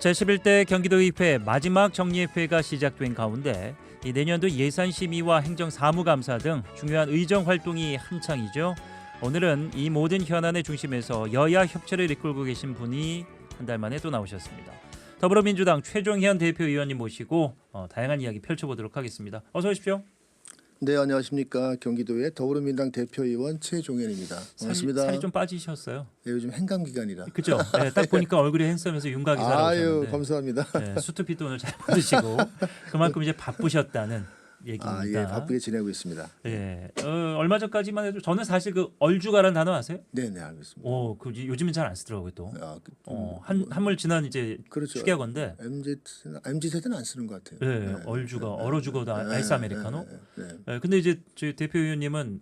제11대 경기도의회 마지막 정례회가 시작된 가운데 이 내년도 예산심의와 행정사무감사 등 중요한 의정 활동이 한창이죠. 오늘은 이 모든 현안의 중심에서 여야 협치를 이끌고 계신 분이 한 달 만에 또 나오셨습니다. 더불어민주당 최종현 대표의원님 모시고 다양한 이야기 펼쳐보도록 하겠습니다. 어서 오십시오. 네, 안녕하십니까. 경기도의 더불어민주당 대표의원 최종현입니다. 반갑습니다. 살이 좀 빠지셨어요. 네, 요즘 행감 기간이라. 그렇죠. 네, 딱 보니까 얼굴이 행섬해서 윤곽이 살아오셨는데. 아유, 감사합니다. 네, 수트핏도 오늘 잘 받으시고 그만큼 이제 바쁘셨다는 얘기입니다. 예, 바쁘게 지내고 있습니다. 예, 얼마 전까지만 해도 저는 사실 그 얼주가라는 단어 아세요? 네, 네, 알겠습니다. 요즘은 잘 안 쓰더라고요 또. 한물 지난 이제 그렇죠. 축약어인데. MZ 세대는 안 쓰는 것 같아요. 네, 얼주가, 얼어죽어도 아이스 아메리카노. 네. 근데 이제 저희 대표 의원님은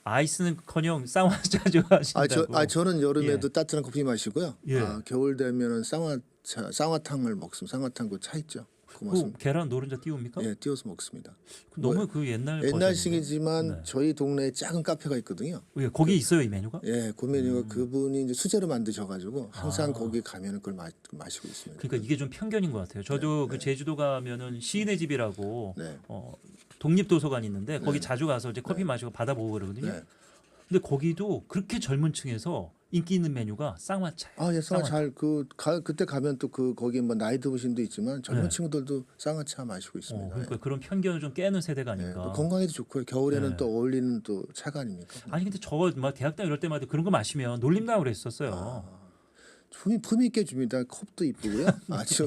아이스는커녕 쌍화차 좋아하신다고. 저는 여름에도 예. 따뜻한 커피 마시고요. 예. 겨울 되면은 쌍화탕을 먹습니다. 쌍화탕 그 차 있죠. 그 계란 노른자 띄웁니까? 예, 띄워서 먹습니다. 너무 그 옛날 옛날식이지만 네. 저희 동네에 작은 카페가 있거든요. 예, 거기 있어요 이 메뉴가? 예, 그 메뉴가 그분이 이제 수제로 만드셔가지고 항상 거기 가면은 그걸 마시고 있습니다. 그러니까 이게 좀 편견인 것 같아요. 저도 그 제주도 가면은 시인의 집이라고 네. 독립도서관 있는데 거기 자주 가서 이제 커피 마시고 받아보고 그러거든요. 네. 근데 거기도 그렇게 젊은 층에서 인기 있는 메뉴가 쌍화차예요. 예, 쌍화차 그때 가면 또 거기 뭐 나이 드신 분도 있지만 젊은 네. 친구들도 쌍화차 마시고 있습니다. 그러니까 예. 그런 편견을 좀 깨는 세대가 예, 아닐까. 또 건강에도 좋고요. 겨울에는 네. 또 어울리는 또 차가 아닙니까? 아니 근데 저 막 대학 때 이럴 때마다 그런 거 마시면 놀림 나고 그랬었어요. 품위 있게 줍니다. 컵도 이쁘고요. 아주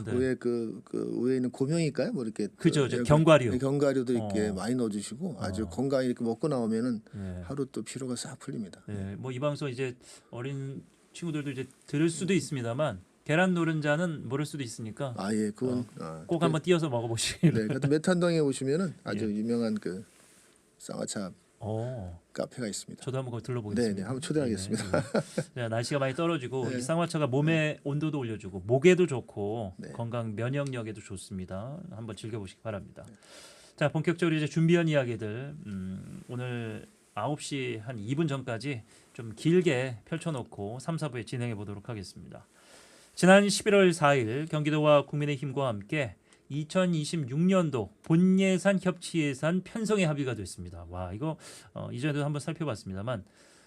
네. 위에 그 위에 있는 고명일까요? 뭐 이렇게 그죠, 견과류. 견과류도 이렇게 많이 넣어주시고 아주 건강히 이렇게 먹고 나오면은 네. 하루 또 피로가 싹 풀립니다. 네, 뭐 이 방송 이제 어린 친구들도 이제 들을 수도 있습니다만 계란 노른자는 모를 수도 있으니까 예, 그건 꼭 한번 띄어서 먹어보시기를. 네, 그것도 메탄동에 오시면은 아주 예. 유명한 그 쌍화차 카페가 있습니다. 저도 한번 거기 들러보겠습니다. 네, 한번 초대하겠습니다. 네. 날씨가 많이 떨어지고 네. 이 쌍화차가 몸의 온도도 올려주고 목에도 좋고 네. 건강 면역력에도 좋습니다. 한번 즐겨보시기 바랍니다. 자, 본격적으로 이제 준비한 이야기들 오늘 9시 한 2분 전까지 좀 길게 펼쳐놓고 3, 4부에 진행해 보도록 하겠습니다. 지난 11월 4일 경기도와 국민의힘과 함께 2026년도 본예산 협치예산 편성에 합의가 됐습니다. 와, 이거 이전에도 한번 살펴봤습니다만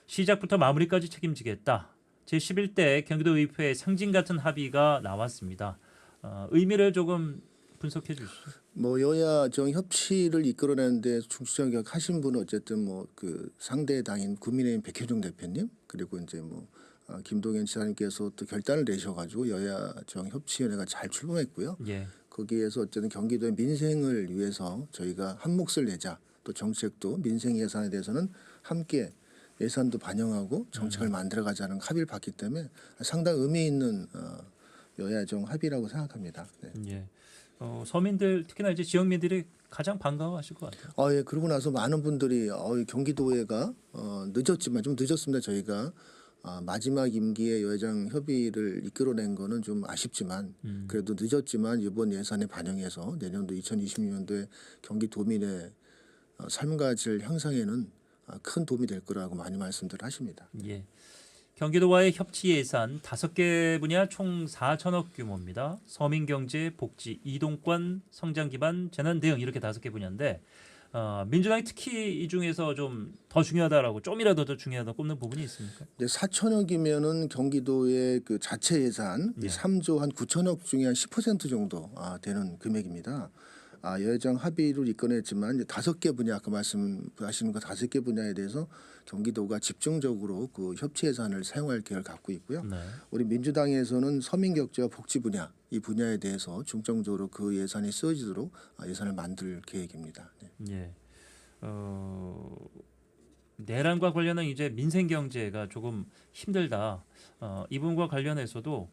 시작부터 마무리까지 책임지겠다. 제11대 경기도의회 상징 같은 합의가 나왔습니다. 의미를 조금 분석해 주시죠. 뭐 여야 정 협치를 이끌어내는데 중추적 하신 분은 어쨌든 뭐 그 상대 당인 국민의힘 백혜종 대표님 그리고 이제 뭐 김동연 지사님께서 또 결단을 내셔가지고 여야 정 협치위원회가 잘 출범했고요. 예. 거기에서 어쨌든 경기도의 민생을 위해서 저희가 한 몫을 내자. 또 정책도 민생 예산에 대해서는 함께 예산도 반영하고 정책을 만들어가자는 합의를 봤기 때문에 상당히 의미 있는 여야 정 합의라고 생각합니다. 네. 예. 서민들 특히나 이제 지역민들이 가장 반가워하실 것 같아요. 예, 그러고 나서 많은 분들이 경기도회가 늦었지만 좀 늦었습니다. 저희가 마지막 임기에 여야정 협의를 이끌어낸 거는 좀 아쉽지만 그래도 늦었지만 이번 예산에 반영해서 내년도 2026년도에 경기도민의 삶과 질 향상에는 큰 도움이 될 거라고 많이 말씀들 하십니다. 예. 경기도와의 협치 예산 5개 분야 총 4천억 규모입니다. 서민 경제, 복지, 이동권, 성장 기반, 재난 대응 이렇게 5개 분야인데 민주당이 특히 이 중에서 좀 더 중요하다라고 좀이라도 더 중요하다 꼽는 부분이 있습니까? 4천억이면은 경기도의 그 자체 예산 예. 3조 한 9천억 중에 한 10% 정도 되는 금액입니다. 여야정 합의를 이끌어냈지만 이제 5개 분야 아까 말씀하시는 거 5개 분야에 대해서 경기도가 집중적으로 그 협치 예산을 사용할 계획을 갖고 있고요. 네. 우리 민주당에서는 서민격제와 복지 분야 이 분야에 대해서 중점적으로 그 예산이 쓰여지도록 예산을 만들 계획입니다. 네. 예. 내란과 관련한 이제 민생 경제가 조금 힘들다. 이 부분과 관련해서도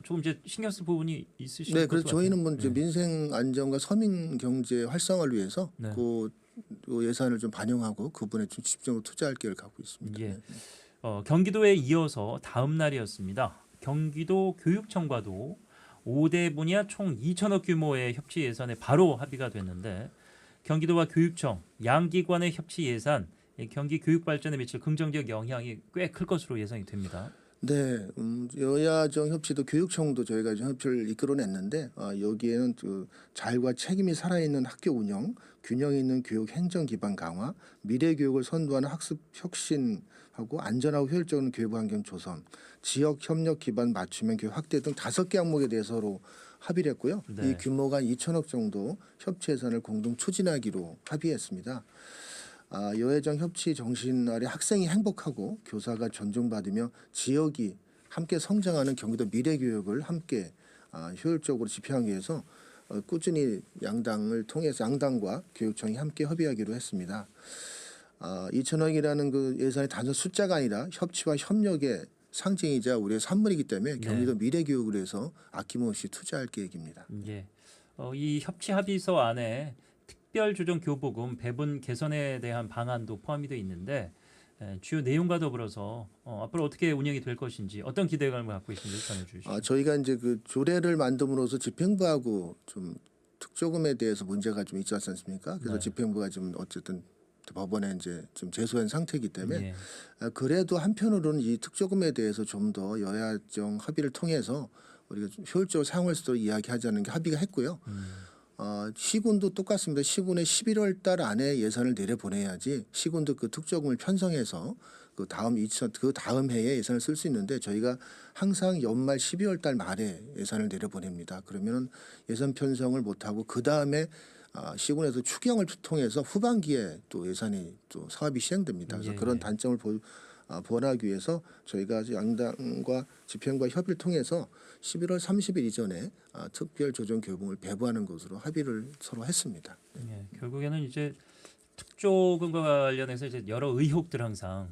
조금 이제 신경 쓸 부분이 있으신 네, 것 그래서 같아요. 저희는 뭐 이제 예. 민생 안정과 서민 경제 활성화를 위해서 네. 그 예산을 좀 반영하고 그 부분에 좀 집중적으로 투자할 계획을 갖고 있습니다. 예. 네. 경기도에 이어서 다음 날이었습니다. 경기도 교육청과도 5대 분야 총 2천억 규모의 협치 예산에 바로 합의가 됐는데 경기도와 교육청 양기관의 협치 예산 경기 교육 발전에 미칠 긍정적 영향이 꽤 클 것으로 예상이 됩니다. 네, 여야정 협치도 교육청도 저희가 좀 협치를 이끌어냈는데 여기에는 그 자율과 책임이 살아있는 학교 운영, 균형 있는 교육 행정 기반 강화, 미래 교육을 선도하는 학습 혁신하고 안전하고 효율적인 교육 환경 조성, 지역 협력 기반 맞춤형 교육 확대 등 5개 항목에 대해서로 합의를 했고요. 네. 이 규모가 2천억 정도 협치 예산을 공동 추진하기로 합의했습니다. 여야정 협치 정신 아래 학생이 행복하고 교사가 존중받으며 지역이 함께 성장하는 경기도 미래 교육을 함께 효율적으로 집행하기 위해서 꾸준히 양당을 통해서 양당과 교육청이 함께 협의하기로 했습니다. 2천억이라는 그 예산이 단순 숫자가 아니라 협치와 협력의 상징이자 우리의 산물이기 때문에 경기도 미래 교육을 위해서 아낌없이 투자할 계획입니다. 예. 이 협치 합의서 안에 특별조정교부금 배분 개선에 대한 방안도 포함이 되어 있는데 주요 내용과 더불어서 앞으로 어떻게 운영이 될 것인지 어떤 기대감을 갖고 계신지 전해주시죠. 저희가 이제 그 조례를 만듦으로써 집행부하고 좀 특조금에 대해서 문제가 좀 있지 않습니까? 그래서 네. 집행부가 좀 어쨌든 법원에 이제 좀 제소한 상태이기 때문에 예. 그래도 한편으로는 이 특조금에 대해서 좀 더 여야정 합의를 통해서 우리가 좀 효율적으로 사용할 수 있도록 이야기하자는 게 합의가 했고요. 시군도 똑같습니다. 시군의 11월 달 안에 예산을 내려보내야지 시군도 그 특조금을 편성해서 그 다음 해에 예산을 쓸 수 있는데 저희가 항상 연말 12월 달 말에 예산을 내려보냅니다. 그러면은 예산 편성을 못하고 그 다음에 시군에서 추경을 통해서 후반기에 또 예산이 또 사업이 시행됩니다. 그래서 예, 그런 예. 단점을 보완하기 위해서 저희가 양당과 집행과 협의를 통해서 11월 30일 이전에 특별조정교부금을 배부하는 것으로 합의를 서로 했습니다. 예. 결국에는 이제 특조금과 관련해서 이제 여러 의혹들 항상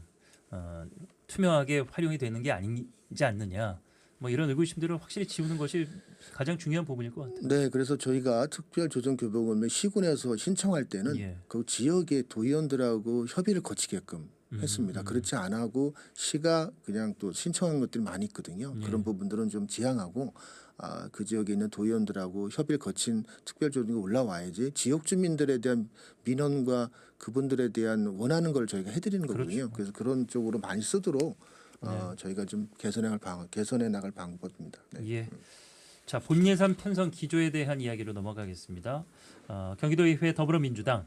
투명하게 활용이 되는 게 아니지 않느냐. 뭐 이런 의구심들을 확실히 지우는 것이 가장 중요한 부분일 것 같아요. 네, 그래서 저희가 특별조정교부금을 시군에서 신청할 때는 예. 그 지역의 도의원들하고 협의를 거치게끔 했습니다. 그렇지 않아 하고 시가 그냥 또 신청한 것들이 많이 있거든요. 예. 그런 부분들은 좀 지양하고 그 지역에 있는 도의원들하고 협의를 거친 특별조정이 올라와야지 지역 주민들에 대한 민원과 그분들에 대한 원하는 걸 저희가 해드리는 거거든요. 그렇죠. 그래서 그런 쪽으로 많이 쓰도록 저희가 좀 개선해 나갈 방법입니다. 네. 예. 자, 본예산 편성 기조에 대한 이야기로 넘어가겠습니다. 경기도의회 더불어민주당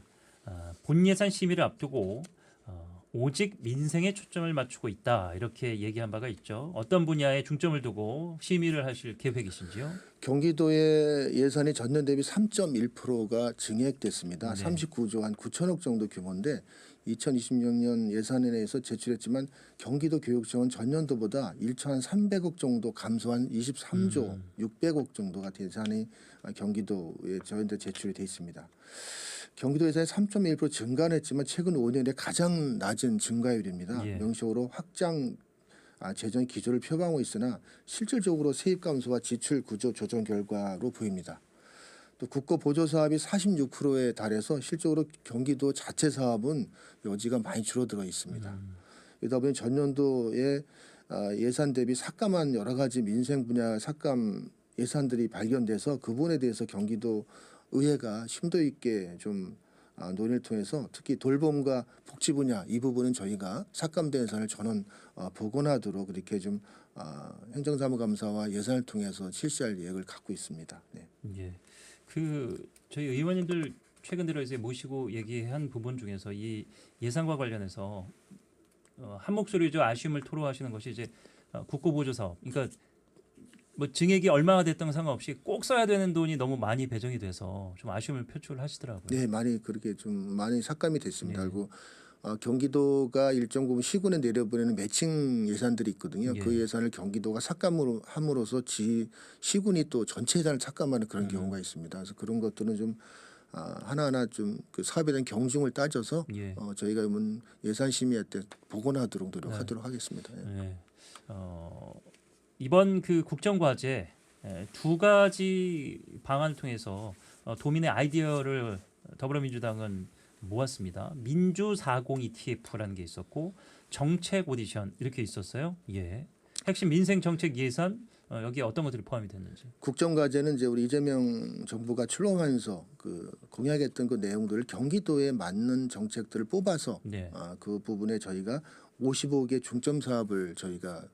본예산 심의를 앞두고 오직 민생에 초점을 맞추고 있다 이렇게 얘기한 바가 있죠. 어떤 분야에 중점을 두고 심의를 하실 계획이신지요? 경기도의 예산이 전년 대비 3.1%가 증액됐습니다. 네. 39조 한 9천억 정도 규모인데 2026년 예산에서 제출했지만 경기도 교육청은 전년도보다 1천 300억 정도 감소한 23조 600억 정도가 예산이 경기도에 저희한테 제출이 돼 있습니다. 경기도 예산이 3.1% 증가는 했지만 최근 5년에 가장 낮은 증가율입니다. 예. 명시적으로 확장 재정 기조를 표방하고 있으나 실질적으로 세입 감소와 지출 구조 조정 결과로 보입니다. 또 국고 보조 사업이 46%에 달해서 실적으로 경기도 자체 사업은 여지가 많이 줄어들어 있습니다. 이다 보니 전년도에 예산 대비 삭감한 여러 가지 민생 분야 삭감 예산들이 발견돼서 그 부분에 대해서 경기도 의회가 심도 있게 좀 논의를 통해서 특히 돌봄과 복지 분야 이 부분은 저희가 삭감된 예산을 전원 복원하도록 그렇게 좀 행정사무감사와 예산을 통해서 실시할 계획을 갖고 있습니다. 네. 예. 그 저희 의원님들 최근 들어 이제 모시고 얘기한 부분 중에서 이 예산과 관련해서 한 목소리로 좀 아쉬움을 토로하시는 것이 이제 국고보조 사업. 그러니까 뭐 증액이 얼마가 됐던 상관없이 꼭 써야 되는 돈이 너무 많이 배정이 돼서 좀 아쉬움을 표출하시더라고요. 네, 많이 그렇게 좀 많이 삭감이 됐습니다. 네. 그리고 경기도가 일정 부분 시군에 내려보내는 매칭 예산들이 있거든요. 예. 그 예산을 경기도가 삭감으로 함으로써 시군이 또 전체 예산을 삭감하는 그런 경우가 있습니다. 그래서 그런 것들은 좀 하나하나 좀 그 사업에 대한 경중을 따져서 예. 저희가 예산 심의할 때 복원하도록 노력하도록 하겠습니다. 예. 네. 이번 그 국정과제 두 가지 방안을 통해서 도민의 아이디어를 더불어민주당은 모았습니다. 민주 40 ETF라는 게 있었고 정책 오디션 이렇게 있었어요. 예. 핵심 민생 정책 예산 여기에 어떤 것들이 포함이 됐는지. 국정과제는 이제 우리 이재명 정부가 출범하면서 그 공약했던 그 내용들을 경기도에 맞는 정책들을 뽑아서 네. 그 부분에 저희가 55개 중점 사업을 저희가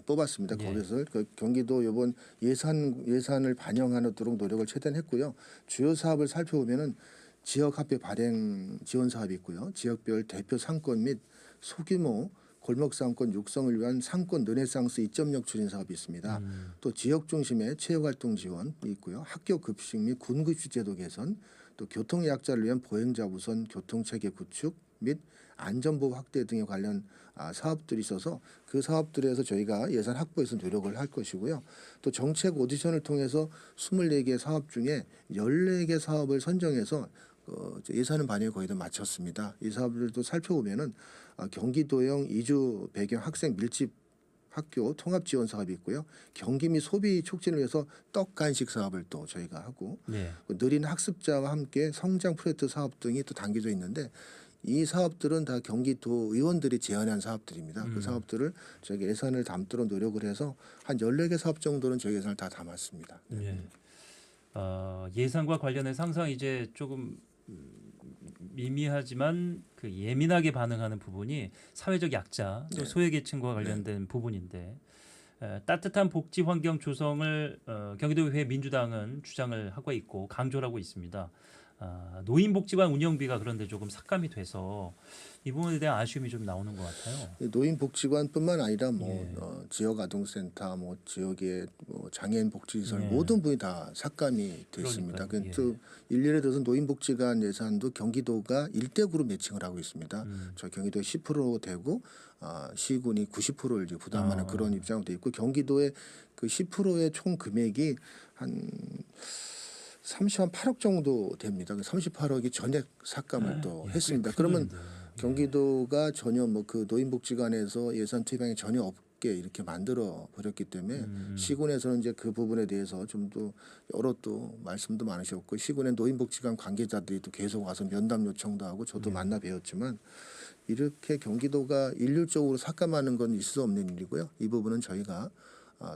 뽑았습니다. 예. 거기서 그 경기도 이번 예산을 반영하도록 노력을 최대한 했고요. 주요 사업을 살펴보면은 지역 화폐 발행 지원 사업이 있고요. 지역별 대표 상권 및 소규모 골목 상권 육성을 위한 상권 르네상스 2.0 추진 사업이 있습니다. 또 지역 중심의 체육 활동 지원이 있고요. 학교 급식 및 군급식 제도 개선, 또 교통 약자를 위한 보행자 우선 교통 체계 구축 및 안전보호 확대 등에 관련 사업들이 있어서 그 사업들에서 저희가 예산 확보해서 노력을 할 것이고요. 또 정책 오디션을 통해서 24개 사업 중에 14개 사업을 선정해서 예산은 반영이 거의 다 마쳤습니다. 이 사업들도 살펴보면은 경기도형 이주 배경 학생 밀집 학교 통합 지원 사업이 있고요. 경기 및 소비 촉진을 위해서 떡 간식 사업을 또 저희가 하고 네. 느린 학습자와 함께 성장 프로젝트 사업 등이 또 담겨져 있는데 이 사업들은 다 경기도 의원들이 제안한 사업들입니다. 그 사업들을 저희가 예산을 담도록 노력을 해서 한 14개 사업 정도는 저희 예산을 다 담았습니다. 네. 예산과 관련해서 항상 이제 조금 미미하지만 그 예민하게 반응하는 부분이 사회적 약자 또 네. 소외계층과 관련된 부분인데 따뜻한 복지 환경 조성을 경기도의회 민주당은 주장을 하고 있고 강조를 하고 있습니다. 노인복지관 운영비가 그런데 조금 삭감이 돼서 이 부분에 대한 아쉬움이 좀 나오는 것 같아요. 노인복지관뿐만 아니라 예. 지역 아동센터, 지역의 장애인 복지시설 예. 모든 부분이 다 삭감이 돼 있습니다. 그러니까요. 또 일례를 들어서 노인복지관 예산도 경기도가 1대9로 매칭을 하고 있습니다. 저 경기도 10% 되고 시군이 90%를 이제 부담하는 그런 입장으로 돼 있고 경기도의 그 10%의 총 금액이 한 38억 정도 됩니다. 38억이 전액 삭감을 또 했습니다. 그러면 경기도가 전혀 그 노인복지관에서 예산 투입량이 전혀 없게 이렇게 만들어 버렸기 때문에 시군에서는 이제 그 부분에 대해서 좀 더 여러 또 말씀도 많으셨고 시군의 노인복지관 관계자들이 또 계속 와서 면담 요청도 하고 저도 만나 뵈었지만 이렇게 경기도가 일률적으로 삭감하는 건 있을 수 없는 일이고요. 이 부분은 저희가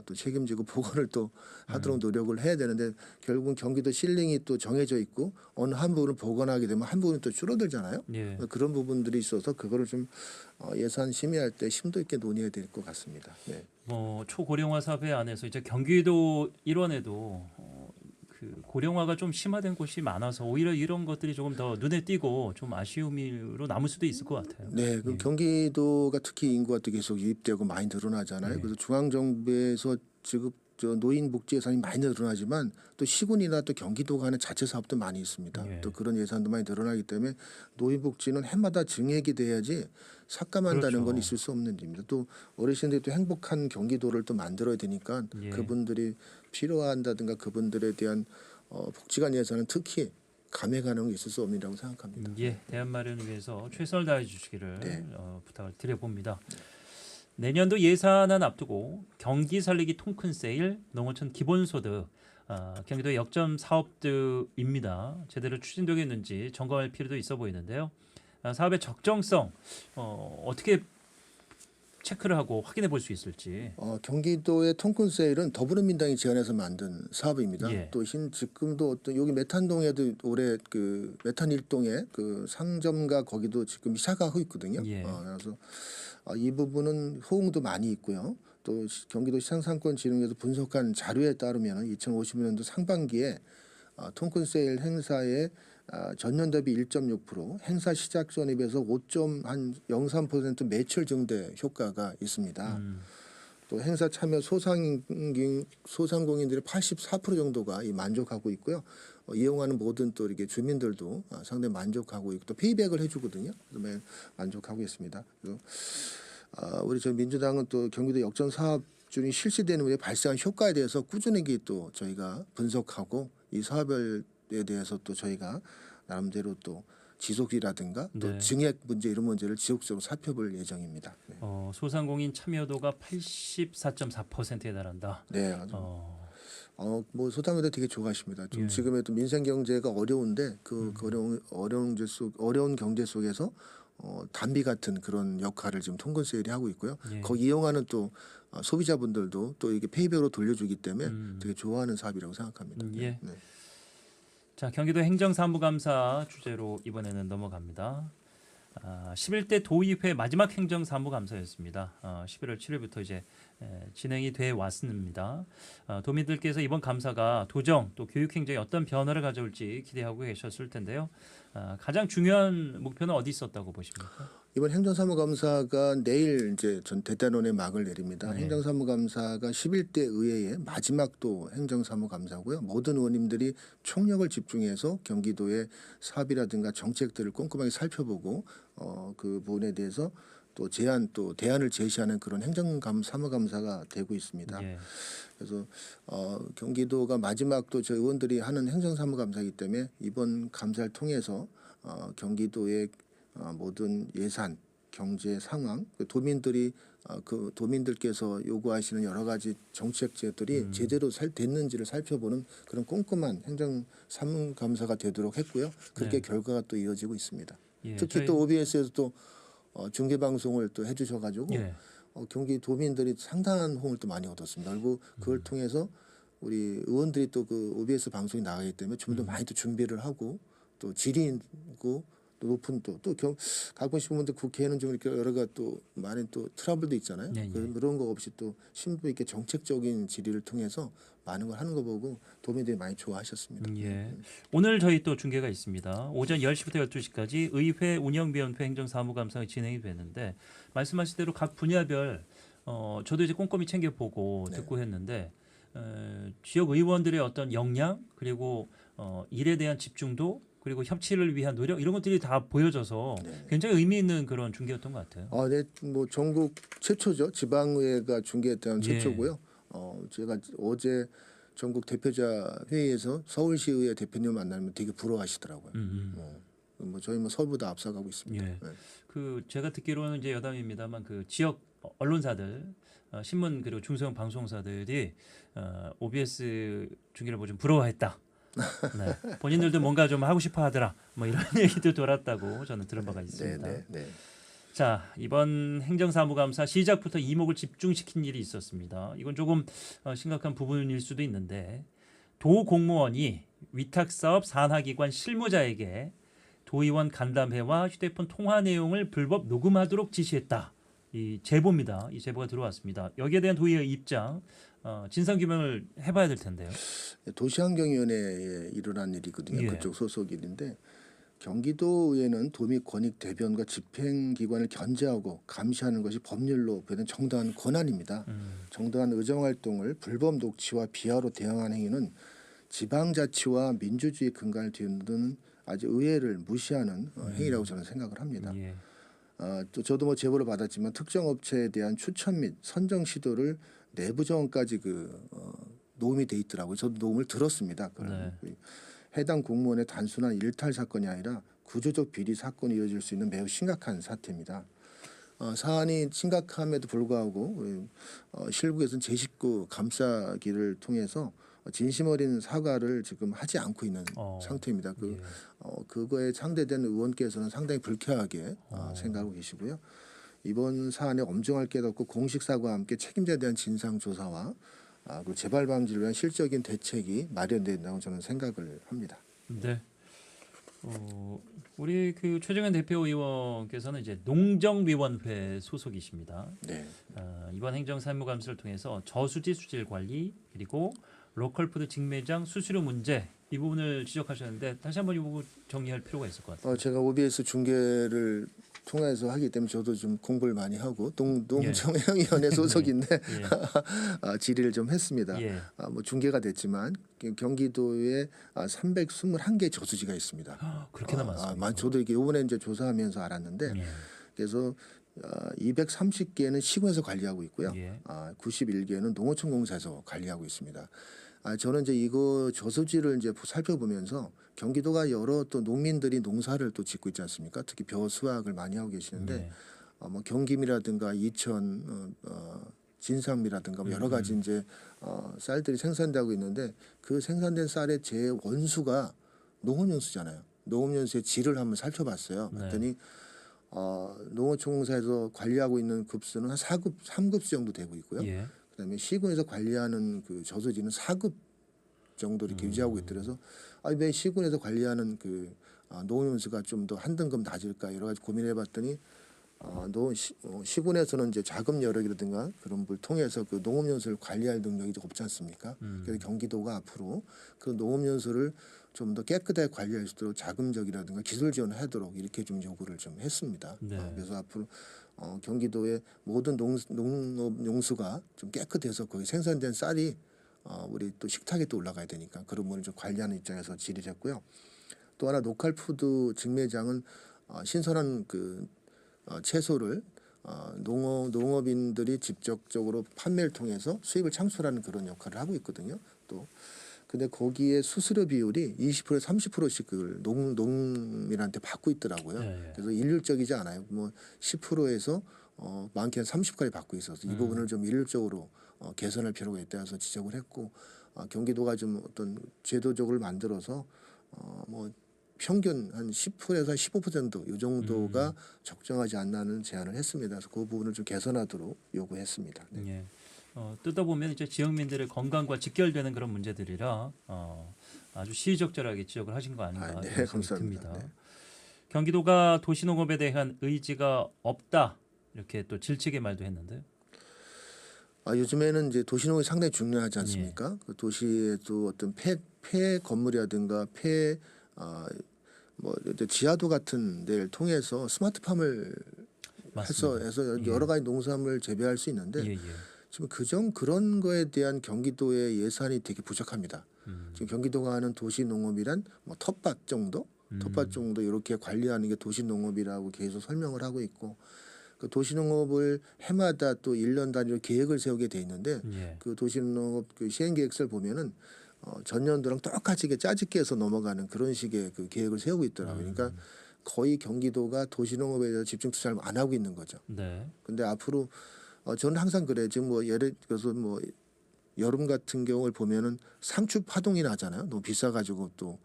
또 책임지고 보건을 또 하도록 노력을 해야 되는데 결국은 경기도 실링이 또 정해져 있고 어느 한 부분을 보건하게 되면 한 부분이 또 줄어들잖아요. 예. 그런 부분들이 있어서 그거를 좀 예산 심의할 때 심도 있게 논의해야 될 것 같습니다. 네. 초고령화 사회 안에서 이제 경기도 일원에도 그 고령화가 좀 심화된 곳이 많아서 오히려 이런 것들이 조금 더 눈에 띄고 좀 아쉬움으로 남을 수도 있을 것 같아요. 네, 그 경기도가 특히 인구가 또 계속 유입되고 많이 늘어나잖아요. 그래서 중앙 정부에서 지급 노인 복지 예산이 많이 늘어나지만 또 시군이나 또 경기도가 하는 자체 사업도 많이 있습니다. 예. 또 그런 예산도 많이 늘어나기 때문에 노인 복지는 해마다 증액이 돼야지 삭감한다는 그렇죠. 건 있을 수 없는 일입니다. 또 어르신들이 또 행복한 경기도를 또 만들어야 되니까 예. 그분들이 필요한다든가 그분들에 대한 복지관 예산은 특히 감액하는 게 있을 수 없느라고 생각합니다. 예, 대안 마련을 위해서 최선을 다해 주시기를 네. 부탁을 드려봅니다. 내년도 예산안 앞두고 경기 살리기 통큰 세일, 농어촌 기본소득, 경기도의 역점 사업들입니다. 제대로 추진되겠는지 점검할 필요도 있어 보이는데요. 사업의 적정성 어떻게 체크를 하고 확인해 볼 수 있을지. 경기도의 통큰 세일은 더불어민주당이 제안해서 만든 사업입니다. 예. 또 지금도 어떤 여기 메탄동에도 올해 그 메탄 일동에 그 상점가 거기도 지금 시작하고 있거든요. 예. 그래서 이 부분은 호응도 많이 있고요. 또 경기도 시장상권진흥에서 분석한 자료에 따르면 2050년도 상반기에 통큰 세일 행사의 전년 대비 1.6%, 행사 시작 전에 비해서 5.03% 매출 증대 효과가 있습니다. 또 행사 참여 소상공인들의 84% 정도가 만족하고 있고요. 이용하는 모든 또 이렇게 주민들도 상당히 만족하고 있고 또 페이백을 해주거든요. 그다음에 만족하고 있습니다. 그래서 우리 저 민주당은 또 경기도 역전 사업 중에 실시되는 후에 발생한 효과에 대해서 꾸준히 또 저희가 분석하고 이 사업에 대해서 또 저희가 나름대로 또 지속이라든가 또 네. 증액 문제 이런 문제를 지속적으로 살펴볼 예정입니다. 네. 소상공인 참여도가 84.4%에 달한다. 네. 소상공인들 되게 좋아하십니다. 좀 지금의 또 민생 경제가 어려운데 그 어려운 경제 속에서 단비 같은 그런 역할을 지금 통근 세일이 하고 있고요. 예. 거기 이용하는 또 소비자분들도 또 이게 페이백으로 돌려주기 때문에 되게 좋아하는 사업이라고 생각합니다. 예. 네. 자, 경기도 행정사무감사 주제로 이번에는 넘어갑니다. 11대 도의회 마지막 행정사무감사였습니다. 11월 7일부터 이제 진행이 돼 왔습니다. 도민들께서 이번 감사가 도정 또 교육행정에 어떤 변화를 가져올지 기대하고 계셨을 텐데요. 가장 중요한 목표는 어디 있었다고 보십니까? 이번 행정사무감사가 내일 이제 전 대단원의 막을 내립니다. 네. 행정사무감사가 11대 의회의 마지막 또 행정사무감사고요. 모든 의원님들이 총력을 집중해서 경기도의 사업이라든가 정책들을 꼼꼼하게 살펴보고 그 부분에 대해서 또 대안을 제시하는 그런 행정사무감사가 되고 있습니다. 예. 그래서 경기도가 마지막 또 저희 의원들이 하는 행정사무감사이기 때문에 이번 감사를 통해서 경기도의 모든 예산, 경제 상황, 도민들께서 요구하시는 여러 가지 정책들이 제대로 됐는지를 살펴보는 그런 꼼꼼한 행정사무감사가 되도록 했고요. 그렇게 네. 결과가 또 이어지고 있습니다. 예, 특히 또 OBS에서 또 중계 방송을 또 해주셔가지고 예. 경기 도민들이 상당한 호응을 또 많이 얻었습니다. 그리고 그걸 통해서 우리 의원들이 또 그 OBS 방송이 나가기 때문에 좀 더 많이 또 준비를 하고 또 질이 있고 또 높은 가끔씩 보면 국회에는 좀 이렇게 여러 가지 또 많은 또 트러블도 있잖아요. 네, 네. 그런 거 없이 또 심도 있게 정책적인 질의를 통해서 많은 걸 하는 거 보고 도민들이 많이 좋아하셨습니다. 예. 오늘 저희 또 중계가 있습니다. 오전 10시부터 12시까지 의회 운영위원회 행정사무감사가 진행이 되는데 말씀하신 대로 각 분야별 저도 이제 꼼꼼히 챙겨보고 네. 듣고 했는데 지역 의원들의 어떤 역량 그리고 일에 대한 집중도 그리고 협치를 위한 노력 이런 것들이 다 보여져서 네. 굉장히 의미 있는 그런 중계였던 것 같아요. 네, 뭐 전국 최초죠. 지방의회가 중계했던 예. 최초고요. 제가 어제 전국 대표자 회의에서 서울시의회 대표님 만나면 되게 부러워하시더라고요. 뭐 저희 뭐 서울보다 앞서가고 있습니다. 예. 네. 그 제가 듣기로는 이제 여담입니다만 그 지역 언론사들 신문 그리고 중소형 방송사들이 OBS 중계를 뭐 좀 부러워했다. 네. 본인들도 뭔가 좀 하고 싶어 하더라. 뭐 이런 얘기도 돌았다고 저는 들은 바가 있습니다. 네. 자, 이번 행정사무감사 시작부터 이목을 집중시킨 일이 있었습니다. 이건 조금 심각한 부분일 수도 있는데 도 공무원이 위탁사업 산하기관 실무자에게 도의원 간담회와 휴대폰 통화 내용을 불법 녹음하도록 지시했다. 이 제보입니다. 이 제보가 들어왔습니다. 여기에 대한 도의회 입장 진상 규명을 해봐야 될 텐데요. 도시환경위원회에 일어난 일이거든요. 예. 그쪽 소속 일인데 경기도의회는 도민 권익 대변과 집행기관을 견제하고 감시하는 것이 법률로 보는 정당한 권한입니다. 정당한 의정활동을 불법 녹취와 비하로 대항하는 행위는 지방자치와 민주주의 근간을 뒤흔드는 아주 의회를 무시하는 행위라고 저는 생각을 합니다. 예. 또 저도 뭐 제보를 받았지만 특정 업체에 대한 추천 및 선정 시도를 내부 정원까지 녹음이 돼 있더라고요. 저도 녹음을 들었습니다. 네. 해당 공무원의 단순한 일탈 사건이 아니라 구조적 비리 사건이 이어질 수 있는 매우 심각한 사태입니다. 사안이 심각함에도 불구하고 실국에서는 제19 감사기를 통해서 진심 어린 사과를 지금 하지 않고 있는 상태입니다. 예. 그거에 상대된 의원께서는 상당히 불쾌하게 생각하고 계시고요. 이번 사안에 엄중할 깨닫고 공식 사과와 함께 책임자에 대한 진상 조사와 그 재발 방지를 위한 실적인 대책이 마련된다고 저는 생각을 합니다. 네. 우리 그 최정현 대표의원께서는 이제 농정위원회 소속이십니다. 네. 이번 행정사무감사를 통해서 저수지 수질 관리 그리고 로컬푸드 직매장 수수료 문제 이 부분을 지적하셨는데 다시 한번 이 부분 정리할 필요가 있을 것 같아요. 제가 OBS 중계를 통해서 하기 때문에 저도 좀 공부를 많이 하고 농정위원회 소속인데 질의를 좀 했습니다. 예. 뭐 중계가 됐지만 경기도에 321개 저수지가 있습니다. 그렇게나 많습니다. 저도 이게 이번에 이제 조사하면서 알았는데 예. 그래서 230개는 시군에서 관리하고 있고요. 예. 91개는 농어촌공사에서 관리하고 있습니다. 저는 이제 이거 저수지를 이제 살펴보면서 경기도가 여러 또 농민들이 농사를 또 짓고 있지 않습니까? 특히 벼 수확을 많이 하고 계시는데 뭐 경김이라든가 이천, 진삼이라든가 뭐 여러 가지 이제 쌀들이 생산되고 있는데 그 생산된 쌀의 제 원수가 농업연수잖아요. 농업연수의 질을 한번 살펴봤어요. 그랬더니 농어촌공사에서 관리하고 있는 급수는 한 4급, 3급수 정도 되고 있고요. 예. 그다음에 시군에서 관리하는 그 저수지는 4급 정도 이렇게 유지하고 있더라서 왜 시군에서 관리하는 그 농업연수가 좀 더 한 등급 낮을까 여러 가지 고민해봤더니 시군에서는 이제 자금 여력이라든가 그런 걸 통해서 그 농업연수를 관리할 능력이 없지 않습니까? 그래서 경기도가 앞으로 그 농업연수를 좀 더 깨끗하게 관리할 수 있도록 자금적이라든가 기술 지원을 하도록 이렇게 좀 요구를 좀 했습니다. 네. 그래서 앞으로 경기도의 모든 농업 용수가 좀 깨끗해서 거기 생산된 쌀이 우리 또 식탁에 또 올라가야 되니까 그런 부분을 좀 관리하는 입장에서 질의했고요. 또 하나 로컬푸드 직매장은 신선한 그 채소를 농업인들이 직접적으로 판매를 통해서 수입을 창출하는 그런 역할을 하고 있거든요. 또 근데 거기에 수수료 비율이 20%에서 30%씩 그걸 농민한테 받고 있더라고요. 네. 그래서 일률적이지 않아요. 뭐 10%에서 많게는 30%까지 받고 있어서 이 부분을 좀 일률적으로 개선할 필요가 있다 해서 지적을 했고 경기도가 좀 어떤 제도적으로 만들어서 뭐 평균 한 10%에서 15%이 정도가 적정하지 않나는 제안을 했습니다. 그래서 그 부분을 좀 개선하도록 요구했습니다. 네. 예. 뜯어보면 이제 지역민들의 건강과 직결되는 그런 문제들이라 아주 시의적절하게 지적을 하신 거 아닌가 네, 이런 생각이 감사합니다. 듭니다. 네. 경기도가 도시농업에 대한 의지가 없다 이렇게 또 질책의 말도 했는데. 요즘에는 이제 도시농업이 상당히 중요하지 않습니까? 그 도시에도 어떤 폐 건물이라든가 뭐 이제 지하도 같은 데를 통해서 스마트팜을 맞습니다. 해서 여러 가지 농산물을 재배할 수 있는데 예. 지금 그런 거에 대한 경기도의 예산이 되게 부족합니다. 지금 경기도가 하는 도시 농업이란 뭐 텃밭 정도 이렇게 관리하는 게 도시 농업이라고 계속 설명을 하고 있고 그 도시 농업을 해마다 또 1년 단위로 계획을 세우게 돼 있는데 예. 그 도시 농업 그 시행 계획서를 보면은 전년도랑 똑같이 짜집기 해서 넘어가는 그런 식의 그 계획을 세우고 있더라고요. 그러니까 거의 경기도가 도시 농업에 대해서 집중 투자를 안 하고 있는 거죠. 네. 근데 앞으로 저는 항상 그래요. 지금 뭐 예를 들어서 뭐 여름 같은 경우를 보면은 상추 파동이 나잖아요. 너무 비싸가지고 또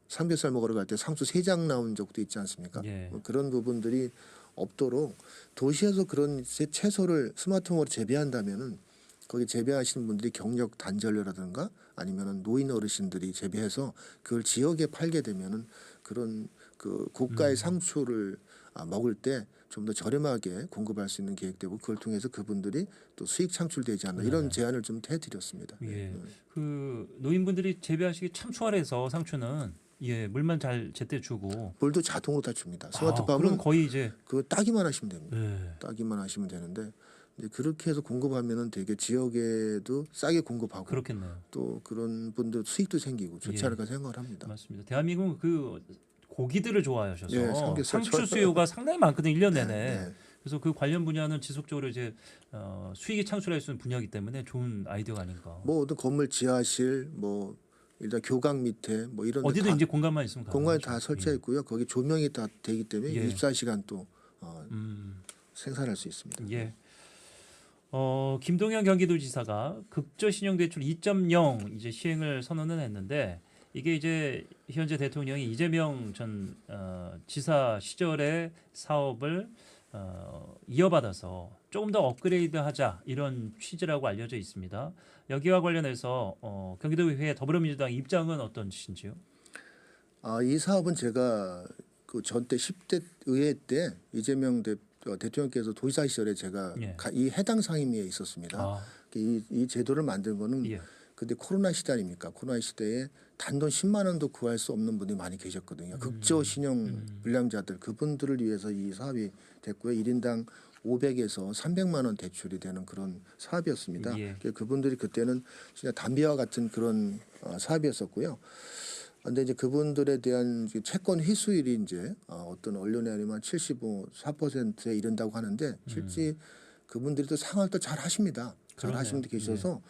삼겹살 먹으러 갈 때 상추 3장 나온 적도 있지 않습니까? 예. 뭐 그런 부분들이 없도록 도시에서 그런 채소를 스마트홈으로 재배한다면은 거기 재배하시는 분들이 경력 단절료라든가 아니면은 노인 어르신들이 재배해서 그걸 지역에 팔게 되면은 그런 그 고가의 상추를 먹을 때 좀 더 저렴하게 공급할 수 있는 계획되고 그걸 통해서 그분들이 또 수익 창출되지 않나 이런 제안을 좀 해드렸습니다. 예. 그 노인분들이 재배하시기 참 수월해서 상추는 물만 잘 제때 주고. 물도 자동으로 다 줍니다. 그럼 스마트팜은 거의 이제 그거 따기만 하시면 됩니다. 네. 따기만 하시면 되는데 이제 그렇게 해서 공급하면은 되게 지역에도 싸게 공급하고 그렇겠네요. 또 그런 분들 수익도 생기고 좋지 예. 않을까 생각을 합니다. 맞습니다. 대한민국은 그 고기들을 좋아하셔서 예, 삼겹살 상추 좋아요. 수요가 상당히 많거든요. 1년 내내. 네. 그래서 그 관련 분야는 지속적으로 이제 수익이 창출할 수 있는 분야이기 때문에 좋은 아이디어가 아닌가. 뭐 어떤 건물 지하실 뭐 일단 교각 밑에 뭐 이런 데 어디든 다 이제 공간만 있으면 공간이 가능하죠. 다 설치했고요. 거기 조명이 다 되기 때문에 예. 24시간 또 음, 생산할 수 있습니다. 예. 김동연 경기도지사가 극저신용대출 2.0 이제 시행을 선언을 했는데 이게 이제 현재 대통령이 이재명 전 지사 시절의 사업을 이어받아서 조금 더 업그레이드하자 이런 취지라고 알려져 있습니다. 여기와 관련해서 경기도의회 더불어민주당 입장은 어떤지요? 이 사업은 제가 그 전 때 10대 의회 때 이재명 대통령께서 도지사 시절에 제가 예. 이 해당 상임위에 있었습니다. 아, 이 제도를 만든 거는 예. 근데 코로나 시대 아닙니까? 코로나 시대에 단돈 10만 원도 구할 수 없는 분들이 많이 계셨거든요. 극저 신용 불량자들 그분들을 위해서 이 사업이 됐고요. 1인당 500에서 300만 원 대출이 되는 그런 사업이었습니다. 예. 그분들이 그때는 진짜 담배와 같은 그런 사업이었었고요. 근데 이제 그분들에 대한 채권 회수율이 이제 어떤 언론에 아니면 74%에 이른다고 하는데 실제 그분들이 또 상환을 또 잘 하십니다. 잘 그러네요. 하시는 분 계셔서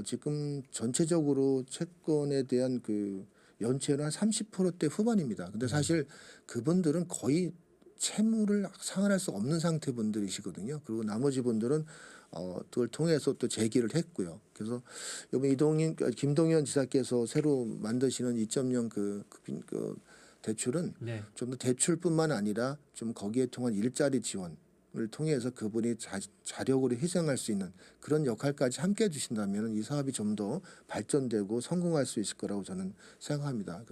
지금 전체적으로 채권에 대한 그 연체는 한 30%대 후반입니다. 근데 사실 그분들은 거의 채무를 상환할 수 없는 상태 분들이시거든요. 그리고 나머지 분들은 그걸 통해서 또 제기를 했고요. 그래서 이번 김동연 지사께서 새로 만드시는 2.0 그 대출은 네. 좀 더 대출뿐만 아니라 좀 거기에 통한 일자리 지원을 통해서 그분이 자력으로 희생할 수 있는 그런 역할까지 함께 해주신다면 이 사업이 좀 더 발전되고 성공할 수 있을 거라고 저는 생각합니다.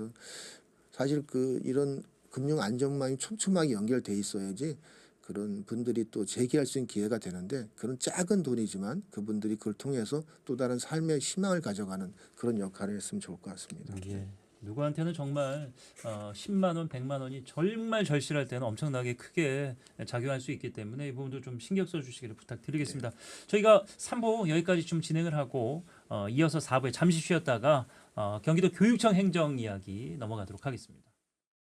사실 이런 금융 안정망이 촘촘하게 연결돼 있어야지 그런 분들이 또 재기할 수 있는 기회가 되는데 그런 작은 돈이지만 그분들이 그걸 통해서 또 다른 삶의 희망을 가져가는 그런 역할을 했으면 좋을 것 같습니다. 예. 누구한테는 정말 10만 원, 100만 원이 정말 절실할 때는 엄청나게 크게 작용할 수 있기 때문에 이 부분도 좀 신경 써주시기를 부탁드리겠습니다. 저희가 3부 여기까지 좀 진행을 하고 이어서 4부에 잠시 쉬었다가 경기도 교육청 행정 이야기 넘어가도록 하겠습니다.